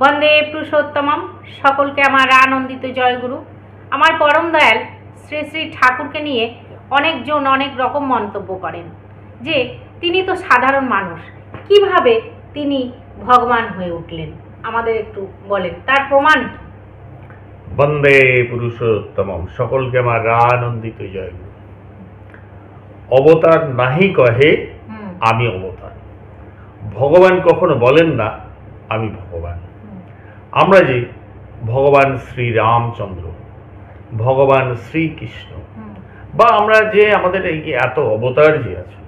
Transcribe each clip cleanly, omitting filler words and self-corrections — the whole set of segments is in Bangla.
বন্দে পুরুষোত্তমম। সকলকে আমার আনন্দিত জয়গুরু। আমার পরম দয়াল শ্রী শ্রী ঠাকুরকে নিয়ে অনেকজন অনেক রকম মন্তব্য করেন যে তিনি তো সাধারণ মানুষ, কিভাবে তিনি ভগবান হয়ে উঠলেন। আমাদের একটু বলেন, তার প্রমাণ কি? বন্দে পুরুষোত্তমম। সকলকে আমার আনন্দিত জয়গুরু। অবতার নাহি কহে আমি অবতার। ভগবান কখনো বলেন না আমি ভগবান। আমরা যে ভগবান শ্রী রামচন্দ্র, ভগবান শ্রীকৃষ্ণ, বা আমরা যে আমাদের এই এত অবতার যে আছে,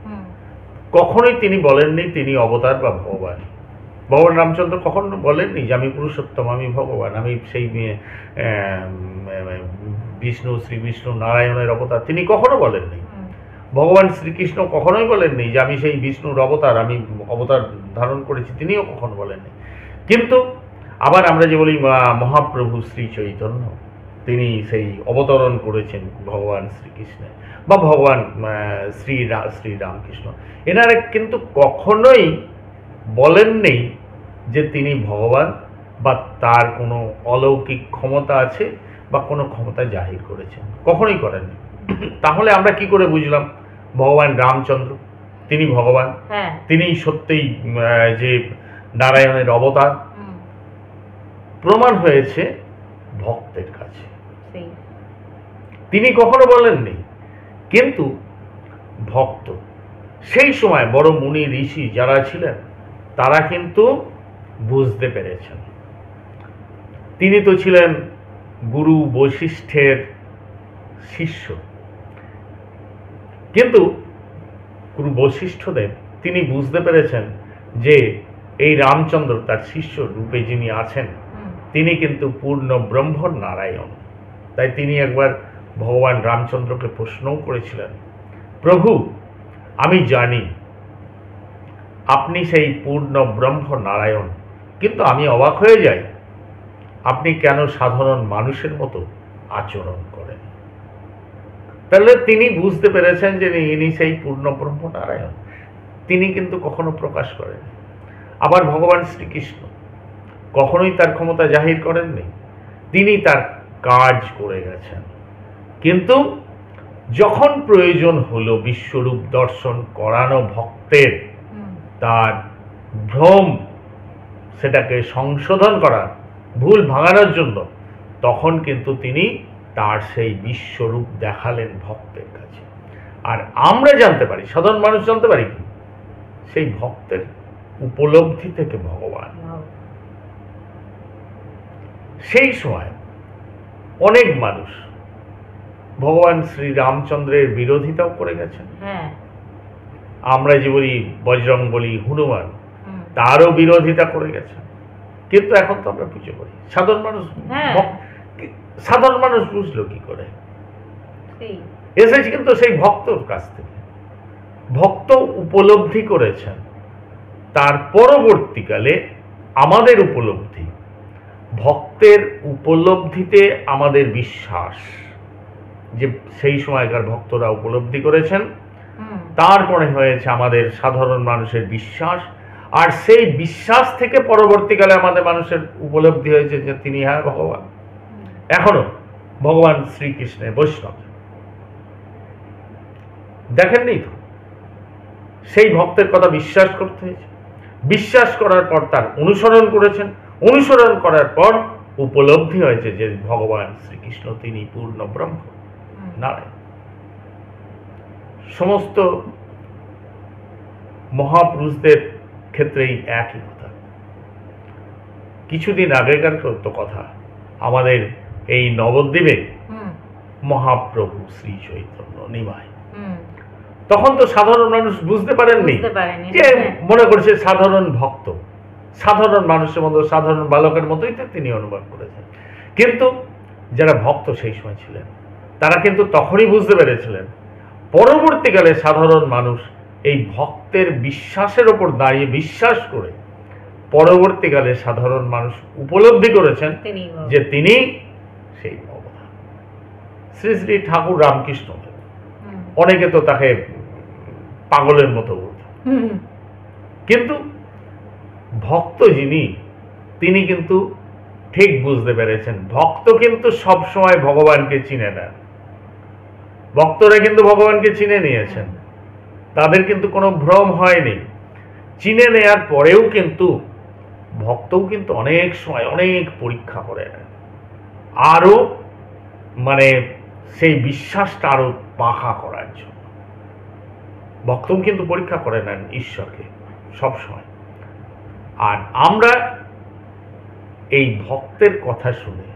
কখনোই তিনি বলেননি তিনি অবতার বা ভগবান। ভগবান রামচন্দ্র কখনো বলেননি যে আমি পুরুষোত্তম, আমি ভগবান, আমি সেই বিষ্ণু, শ্রী বিষ্ণু নারায়ণের অবতার। তিনি কখনো বলেননি। ভগবান শ্রীকৃষ্ণ কখনোই বলেননি যে আমি সেই বিষ্ণুর অবতার, আমি অবতার ধারণ করেছি, তিনিও কখনো বলেননি। কিন্তু আবার আমরা যে বলি মহাপ্রভু শ্রী চৈতন্য, তিনি সেই অবতরণ করেছেন ভগবান শ্রীকৃষ্ণের, বা ভগবান শ্রীরামকৃষ্ণ, এনারা কিন্তু কখনোই বলেননি যে তিনি ভগবান বা তার কোনো অলৌকিক ক্ষমতা আছে বা কোনো ক্ষমতা জাহির করেছেন, কখনোই করেননি। তাহলে আমরা কি করে বুঝলাম ভগবান রামচন্দ্র তিনি ভগবান? তিনি সত্যিই যে নারায়ণের অবতার। প্রমাণ হয়েছে ভক্তের কাছে। তিনি কখনো বলেননি, কিন্তু ভক্ত সেই সময় বড় মুনি ঋষি যারা ছিলেন তারা কিন্তু বুঝতে পেরেছেন। তিনি তো ছিলেন গুরু বশিষ্ঠের শিষ্য, কিন্তু গুরু বশিষ্ঠদেব তিনি বুঝতে পেরেছেন যে এই রামচন্দ্র তার শিষ্য রূপে যিনি আছেন তিনি কিন্তু পূর্ণ ব্রহ্ম নারায়ণ। তাই তিনি একবার ভগবান রামচন্দ্রকে প্রশ্নও করেছিলেন, প্রভু আমি জানি আপনি সেই পূর্ণ ব্রহ্ম নারায়ণ, কিন্তু আমি অবাক হয়ে যাই আপনি কেন সাধারণ মানুষের মতো আচরণ করেন। তাহলে তিনি বুঝতে পেরেছেন যে ইনি সেই পূর্ণ ব্রহ্ম নারায়ণ। তিনি কিন্তু কখনো প্রকাশ করেন। আবার ভগবান শ্রীকৃষ্ণ কখনোই তার ক্ষমতা জাহির করেননি, তিনি তার কাজ করে গেছেন। কিন্তু যখন প্রয়োজন হলো বিশ্বরূপ দর্শন করানো ভক্তের, তার ভ্রম সেটাকে সংশোধন করার, ভুল ভাঙানোর জন্য, তখন কিন্তু তিনি তার সেই বিশ্বরূপ দেখালেন ভক্তের কাছে। আর আমরা জানতে পারি, সাধারণ মানুষ জানতে পারি কি, সেই ভক্তের উপলব্ধি থেকে ভগবান। সেই সময় অনেক মানুষ ভগবান শ্রী রামচন্দ্রের বিরোধিতাও করে গেছেন। আমরা যে বলি বজরং বলি, হনুমান, তারও বিরোধিতা করে গেছেন। কিন্তু এখন তো আমরা পুজো করি। সাধারণ মানুষ বুঝলো কি করে? এসেছে কিন্তু সেই ভক্তর কাছ থেকে। ভক্ত উপলব্ধি করেছেন। তার পরবর্তীকালে আমাদের উপলব্ধি, ভক্তের উপলব্ধিতে আমাদের বিশ্বাস, যে সেই সময়কার ভক্তরা উপলব্ধি করেছেন, তারপরে হয়েছে আমাদের সাধারণ মানুষের বিশ্বাস। আর সেই বিশ্বাস থেকে পরবর্তীকালে আমাদের মানুষের উপলব্ধি হয়েছে যে তিনি হ্যাঁ ভগবান। এখনো ভগবান শ্রীকৃষ্ণের বৈষ্ণব দেখেননি তো, সেই ভক্তের কথা বিশ্বাস করতে হয়েছে। বিশ্বাস করার পর তার অনুসরণ করেছেন, অনুসরণ করার পর উপলব্ধি হয়েছে যে ভগবান শ্রীকৃষ্ণ তিনি পূর্ণ ব্রহ্ম নারায়ণ। সমস্ত মহাপুরুষদের ক্ষেত্রেই একই কথা। কিছুদিন আগেকার তো কথা, আমাদের এই নবদ্বীপে মহাপ্রভু শ্রী চৈতন্য নিমাই, তখন তো সাধারণ মানুষ বুঝতে পারেননি, যে মনে করছে সাধারণ ভক্ত, সাধারণ মানুষের মতো, সাধারণ বালকের মতোই তো তিনি অনুভব করেছেন। কিন্তু যারা ভক্ত সেই সময় ছিলেন তারা কিন্তু তখনই বুঝতে পেরেছিলেন। পরবর্তীকালে সাধারণ মানুষ এই ভক্তের বিশ্বাসের ওপর দাঁড়িয়ে বিশ্বাস করে পরবর্তীকালে সাধারণ মানুষ উপলব্ধি করেছেন যে তিনি সেই অবতার শ্রী শ্রী ঠাকুর রামকৃষ্ণ। অনেকে তো তাকে পাগলের মতো বলত, কিন্তু ভক্ত যিনি তিনি কিন্তু ঠিক বুঝতে পেরেছেন ভক্ত কিন্তু সবসময় ভগবানকে চিনে নেন, ভক্তরা কিন্তু ভগবানকে চিনে নিয়েছেন, তাদের কিন্তু কোনো ভ্রম হয়নি। চিনে নেয়ার পরেও কিন্তু ভক্তও কিন্তু অনেক সময় অনেক পরীক্ষা করে নেন, আরো মানে সেই বিশ্বাসটা আরো পাকা করার জন্য ভক্তও কিন্তু পরীক্ষা করে নেন ঈশ্বরকে সবসময়। আর আমরা এই ভক্তের কথা শুনে,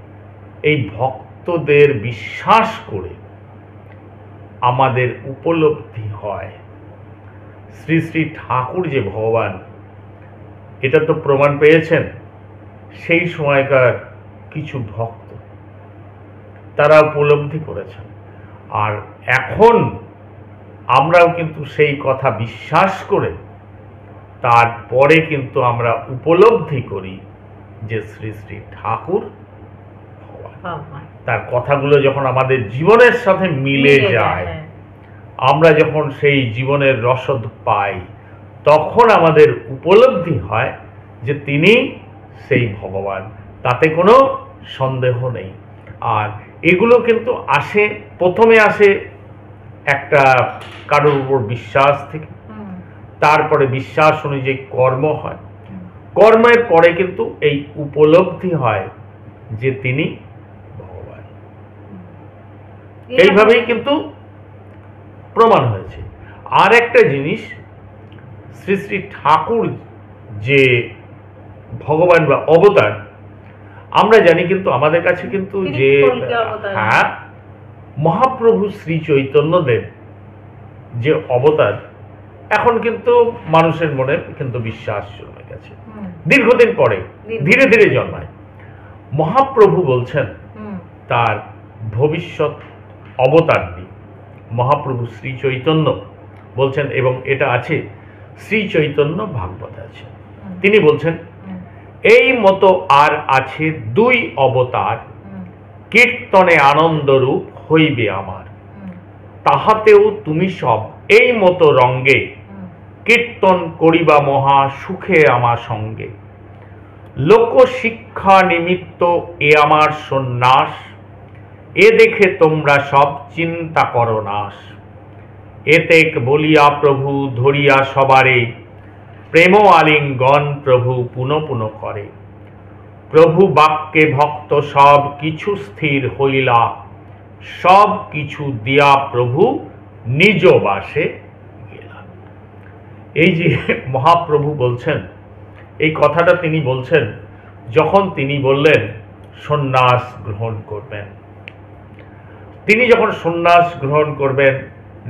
এই ভক্তদের বিশ্বাস করে আমাদের উপলব্ধি হয় শ্রী শ্রী ঠাকুর যে ভগবান, এটা তো প্রমাণ পেয়েছেন সেই সময়কার কিছু ভক্ত, তারা উপলব্ধি করেছেন। আর এখন আমরাও কিন্তু সেই কথা বিশ্বাস করে তারপরে কিন্তু আমরা উপলব্ধি করি যে শ্রী শ্রী ঠাকুর ভগবান। তার কথাগুলো যখন আমাদের জীবনের সাথে মিলে যায়, আমরা যখন সেই জীবনের রসদ পাই, তখন আমাদের উপলব্ধি হয় যে তিনি সেই ভগবান, তাতে কোনো সন্দেহ নেই। আর এগুলো কিন্তু আসে, প্রথমে আসে একটা কারোর উপর বিশ্বাস থেকে, তারপরে বিশ্বাস অনুযায়ী কর্ম হয়, কর্মের পরে কিন্তু এই উপলব্ধি হয় যে তিনি ভগবান। এইভাবেই কিন্তু প্রমাণ হয়েছে। আর একটা জিনিস, শ্রী শ্রী ঠাকুর যে ভগবান বা অবতার, আমরা জানি কিন্তু আমাদের কাছে কিন্তু যে হ্যাঁ মহাপ্রভু শ্রী চৈতন্যদেব যে অবতার, এখন কিন্তু মানুষের মনে কিন্তু বিশ্বাস জন্মে গেছে, দীর্ঘদিন পরে ধীরে ধীরে জন্মায়। মহাপ্রভু বলছেন তার ভবিষ্যৎ অবতার নিয়ে, মহাপ্রভু শ্রী চৈতন্য বলছেন, এবং এটা আছে শ্রী চৈতন্য ভাগবতে আছে। তিনি বলছেন এই মতো আর আছে দুই অবতার, কীর্তনে আনন্দরূপ হইবে আমার, তাহাতেও তুমি সব এই মতো রঙ্গে, কীর্তন করিবা মহা সুখে আমার সঙ্গে। লোক শিক্ষা নিমিত্ত এ আমার সন্ন্যাস, এ দেখে তোমরা সব চিন্তা করো নাশ। এতেক বলিয়া প্রভু ধরিয়া সবারে, প্রেম আলিঙ্গন প্রভু পুনঃ পুনঃ করে। প্রভু বাক্যে ভক্ত সব কিছু স্থির হইলা, সব কিছু দিয়া প্রভু নিজ বাসে গেলা। এই যে মহাপ্রভু বলছেন, এই কথাটা তিনি বলছেন যখন তিনি বললেন সন্ন্যাস গ্রহণ করবেন। তিনি যখন সন্ন্যাস গ্রহণ করবেন,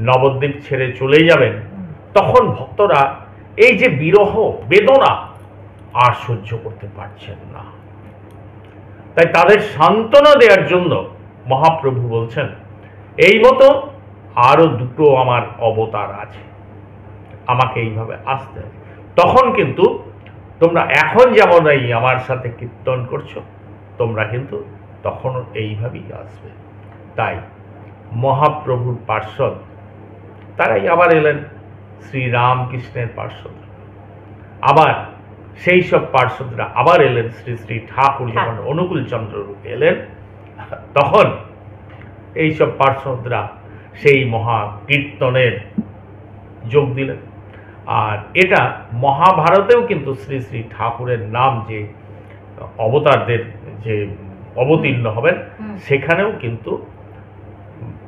নবদ্বীপ ছেড়ে চলে যাবেন, তখন ভক্তরা এই যে বিরহ বেদনা আর সহ্য করতে পারছেন না। তাই তাদের সান্ত্বনা দেওয়ার জন্য মহাপ্রভু বলছেন এই মতো আরো দুটো আমার অবতার আছে, আমাকে এইভাবে আসতে হবে। তখন কিন্তু তোমরা এখন যেমন এই আমার সাথে কীর্তন করছো, তোমরা কিন্তু তখনও এইভাবেই আসবে। তাই মহাপ্রভুর পার্ষদ তারাই আবার এলেন, শ্রীরামকৃষ্ণের পার্ষদ, আবার সেই সব পার্ষদরা আবার এলেন শ্রী শ্রী ঠাকুর যখন অনুকূল চন্দ্র রূপে এলেন, তখন এই সব পার্ষদরা সেই মহা কীর্তনের যোগ দিলেন। আর এটা মহাভারতেও কিন্তু শ্রী শ্রী ঠাকুরের নাম যে অবতারদের যে অবতীর্ণ হবেন, সেখানেও কিন্তু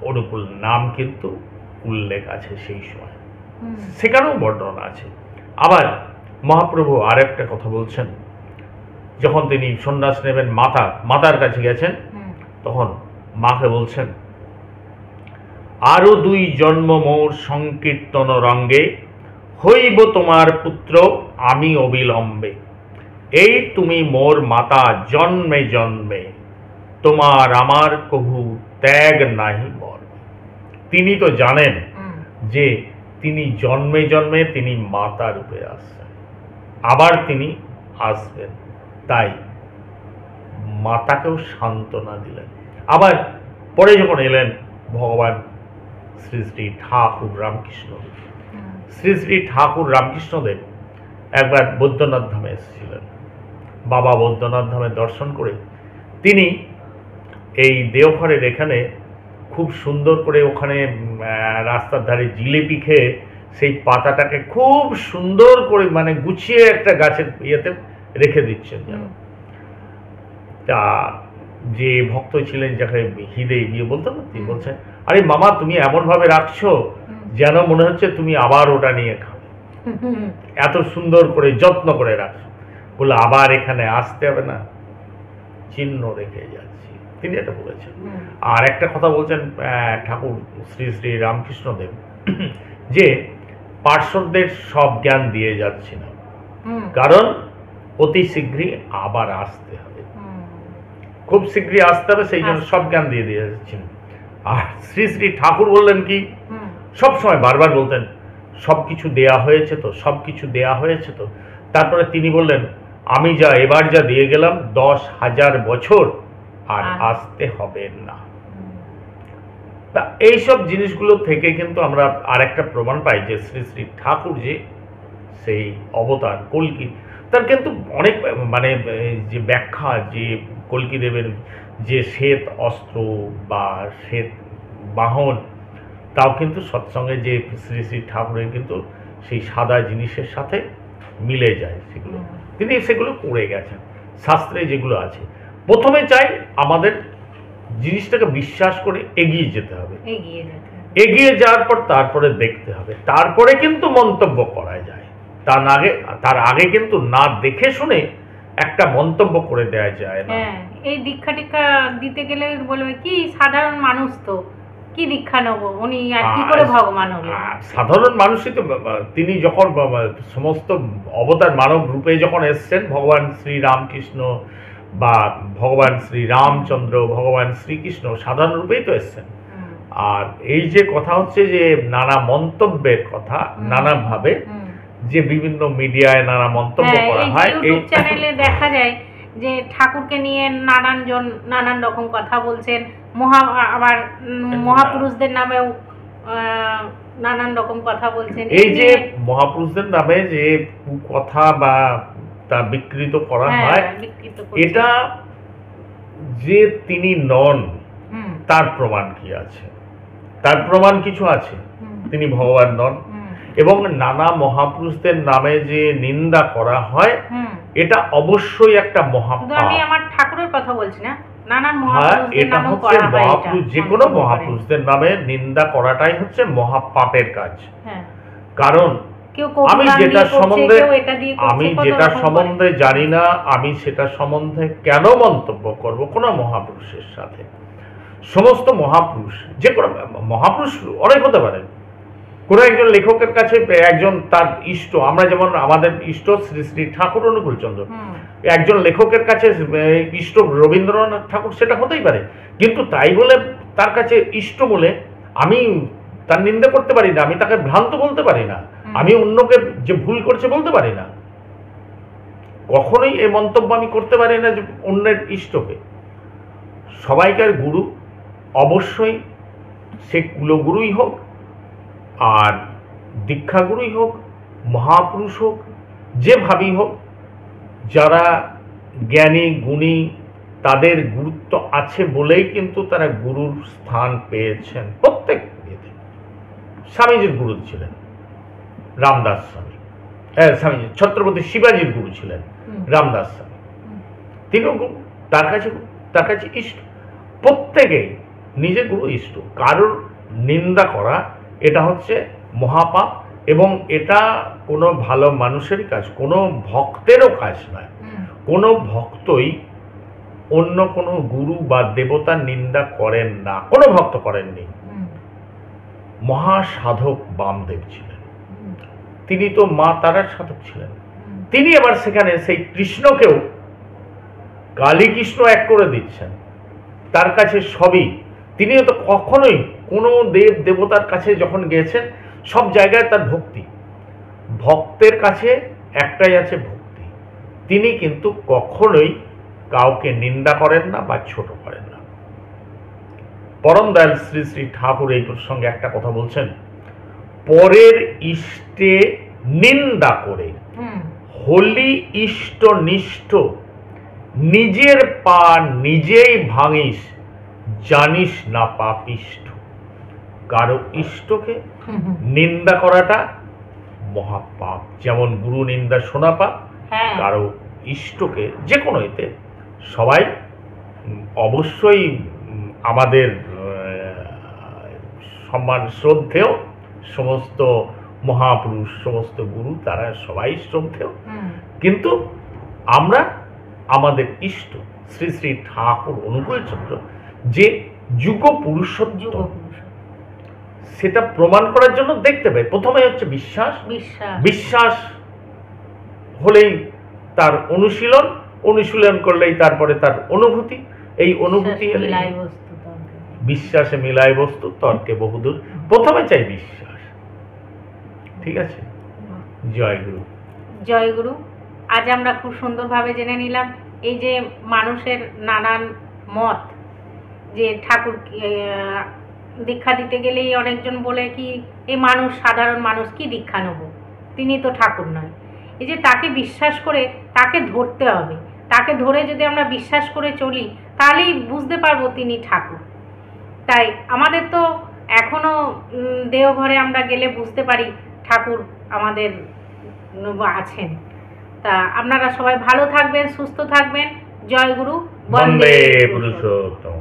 অনুকূল নাম কিন্তু উল্লেখ আছে, সেই সময় সেখানেও বর্ণনা আছে। আবার মহাপ্রভু আরেকটা কথা বলছেন, যখন তিনি সন্ন্যাস নেবেন, মাতার কাছে গেছেন, তখন মাকে বলছেন আরো দুই জন্ম মোর সংকীর্তন রঙ্গে, হইব তোমার পুত্র আমি অবিলম্বে। এই তুমি মোর মাতা জন্মে জন্মে, তোমার আমার কভু ত্যাগ নাহি মর। তিনি তো জানেন যে তিনি জন্মে জন্মে তিনি মাতা রূপে আসছেন, আবার তিনি আসবেন, তাই মাতাকেও সান্ত্বনা দিলেন। আবার পরে যখন এলেন ভগবান শ্রী শ্রী ঠাকুর রামকৃষ্ণ, শ্রী শ্রী ঠাকুর রামকৃষ্ণদেব একবার বৈদ্যনাথ ধামে এসেছিলেন। বাবা বৈদ্যনাথ ধামে দর্শন করে তিনি এই দেওঘরের এখানে খুব সুন্দর করে ওখানে রাস্তার ধারে জিলিপি খেয়ে সেই পাতাটাকে খুব সুন্দর করে মানে গুছিয়ে একটা গাছের ইয়েতে রেখে দিচ্ছেন যেন। তা যে ভক্ত ছিলেন যাকে হৃদয় গিয়ে বলতো না, তিনি বলছেন, আরে মামা তুমি এমন ভাবে রাখছো যেন মনে হচ্ছে তুমি আবার ওটা নিয়ে খাও, এত সুন্দর করে যত্ন করে রাখছো। বলে আবার এখানে আসতে হবে না, চিহ্ন রেখে যাচ্ছি, তিনি এটা বলেছেন। আর একটা কথা বলছেন ঠাকুর শ্রী শ্রী রামকৃষ্ণদেব, যে পার্শ্বদের সব জ্ঞান দিয়ে যাচ্ছি না, কারণ অতি শীঘ্রই আবার আসতে হবে, খুব শীঘ্রই আসতে হবে, সেই জন্য সব জ্ঞান দিয়ে দিয়ে যাচ্ছেন। আর শ্রী শ্রী ঠাকুর বললেন কি, সব সময় বারবার বলতেন সবকিছু দেয়া হয়েছে তো, সবকিছু দেয়া হয়েছে তো। তারপরে তিনি বললেন, আমি যা এবার যা দিয়ে গেলাম 10,000 বছর আর আসতে হবে না। তা এইসব জিনিসগুলো থেকে কিন্তু আমরা আর একটা প্রমাণ পাই যে শ্রী শ্রী ঠাকুর যে সেই অবতার কল্কি, তার কিন্তু অনেক মানে যে ব্যাখ্যা, যে কল্কি দেবের যে শ্বেত অস্ত্র বা শ্বেত বাহন, তাও কিন্তু সৎসঙ্গে যে শ্রী শ্রী ঠাকুরের কিন্তু সেই সাদা জিনিসের সাথে মিলে যায়, সেগুলো তিনি সেগুলো করে গেছেন শাস্ত্রে যেগুলো আছে। প্রথমে চাই আমাদের জিনিসটাকে বিশ্বাস করে এগিয়ে যেতে হবে, এগিয়ে যাওয়ার পর তারপরে দেখতে হবে, তারপরে কিন্তু মন্তব্য করা যায়। তার আগে কিন্তু না দেখে শুনে একটা মন্তব্য করে দেওয়া যায় না। এই দীক্ষা টিক্ষা দিতে গেলে বলবে কি সাধারণ মানুষ তো কি দীক্ষা নেব, উনি আর কি করে ভগবান হলো। সাধারণ মানুষই তো, তিনি যখন সমস্ত অবতার মানব রূপে যখন এসছেন, ভগবান শ্রী রামকৃষ্ণ বা ভগবান শ্রী রামচন্দ্র, ভগবান শ্রীকৃষ্ণ সাধারণ রূপেই তো এসছেন। আর এই যে কথা হচ্ছে যে নানা মন্তব্যের কথা, নানাভাবে যে বিভিন্ন মিডিয়ায় নানা মন্তব্য করা হয়, এই চ্যানেলে দেখা যায় যে ঠাকুরকে নিয়ে নানান রকম কথা বলছেন, আবার মহাপুরুষদের নামেও নানান রকম কথা বলছেন। এই যে মহাপুরুষদের নামে যে কথা বা তা বিকৃত করা হয়, এটা যে তিনি নন তার প্রমাণ কি আছে? তার প্রমাণ কিছু আছে, তিনি ভগবান নন। এবং নানা মহাপুরুষদের নামে যে নিন্দা করা হয়, এটা অবশ্যই একটা মহাপাপ। আমি আমার ঠাকুরের কথা বলছি না, নানান এটা হচ্ছে মহাপুরুষ, যে কোনো মহাপুরুষদের নামে নিন্দা করাটাই হচ্ছে মহাপাপের কাজ। কারণ আমি যেটা সম্বন্ধে জানি না, আমি সেটা সম্বন্ধে কেন মন্তব্য করব কোনো মহাপুরুষের সাথে? সমস্ত মহাপুরুষ, যে কোনো মহাপুরুষ অনেক হতে পারে। কোনো একজন লেখকের কাছে একজন তার ইষ্ট, আমরা যেমন আমাদের ইষ্ট শ্রী শ্রী ঠাকুর অনুকূলচন্দ্র, একজন লেখকের কাছে ইষ্ট রবীন্দ্রনাথ ঠাকুর, সেটা হতেই পারে। কিন্তু তাই বলে তার কাছে ইষ্ট বলে আমি তার নিন্দা করতে পারি না, আমি তাকে ভ্রান্ত বলতে পারি না, আমি অন্যকে যে ভুল করছে বলতে পারি না। কখনোই এই মন্তব্য আমি করতে পারি না যে অন্যের ইষ্টকে। সবাইকার গুরু অবশ্যই সে কুলগুরুই হোক, আর দীক্ষাগুরুই হোক, মহাপুরুষ হোক, যেভাবেই হোক, যারা জ্ঞানী গুণী, তাদের গুরুত্ব আছে বলেই কিন্তু তারা গুরুর স্থান পেয়েছেন। প্রত্যেক স্বামীজির গুরু ছিলেন রামদাস স্বামী, স্বামীজি ছত্রপতি শিবাজির গুরু ছিলেন রামদাস স্বামী, তিনিও তার কাছে ইষ্ট। প্রত্যেকেই নিজের গুরু ইষ্ট। কারোর নিন্দা করা এটা হচ্ছে মহাপাপ, এবং এটা কোনো ভালো মানুষেরই কাজ, কোনো ভক্তেরও কাজ নয়। কোনো ভক্তই অন্য কোনো গুরু বা দেবতার নিন্দা করেন না, কোনো ভক্ত করেননি। মহাসাধক বামদেব ছিলেন, তিনি তো মা তারার সাধক ছিলেন। তিনি আবার সেখানে সেই কৃষ্ণকেও কালী কৃষ্ণ এক করে দিচ্ছেন, তার কাছে সবই। তিনিও তো কখনোই কোনো দেব দেবতার কাছে যখন গিয়েছেন, সব জায়গায় তার ভক্তি, ভক্তের কাছে একটাই আছে ভক্তি। তিনি কিন্তু কখনোই কাউকে নিন্দা করেন না বা ছোট করেন না। পরম দয়াল শ্রী শ্রী ঠাকুর এই প্রসঙ্গে একটা কথা বলছেন, পরের ইষ্টে নিন্দা করে হলি ইষ্ট নিষ্ঠ নিজের পা নিজেই ভাঙিস, জানিস না পাপিষ্ঠ। কারো ইষ্টকে নিন্দা করাটা মহাপাপ। যেমন গুরু নিন্দা শোনা পাপ, হ্যাঁ কারো ইষ্টকে যে কোনো এতে সবাই অবশ্যই আমাদের সম্মান শ্রদ্ধেয়। সমস্ত মহাপুরুষ, সমস্ত গুরু, তারা সবাই শ্রদ্ধেয়। কিন্তু আমরা আমাদের ইষ্ট শ্রী শ্রী ঠাকুর অনুকূলচন্দ্র যে যুগ পুরুষোত্তম, সেটা প্রমাণ করার জন্য দেখতে পাই প্রথমে হচ্ছে বিশ্বাস। বিশ্বাস হলেই তার অনুশীলন, অনুশীলন করলেই তারপরে তার অনুভূতি। এই অনুভূতি এলে বিশ্বাসে মিলায় বস্তু, তর্কে বহুদূর। প্রথমে চাই বিশ্বাস। ঠিক আছে, জয় গুরু। জয় গুরু। আজ আমরা খুব সুন্দরভাবে জেনে নিলাম এই যে মানুষের নানান মত, যে ঠাকুর দীক্ষা দিতে গেলেই অনেকজন বলে কি এই মানুষ, সাধারণ মানুষ কি দীক্ষা নেব, তিনি তো ঠাকুর নয়। এই যে তাকে বিশ্বাস করে তাকে ধরতে হবে, তাকে ধরে যদি আমরা বিশ্বাস করে চলি তাহলেই বুঝতে পারবো তিনি ঠাকুর। তাই আমাদের তো এখনো দেওঘরে আমরা গেলে বুঝতে পারি ঠাকুর আমাদের আছেন। তা আপনারা সবাই ভালো থাকবেন, সুস্থ থাকবেন। জয় গুরু, বন্দে পুরুষোত্তম।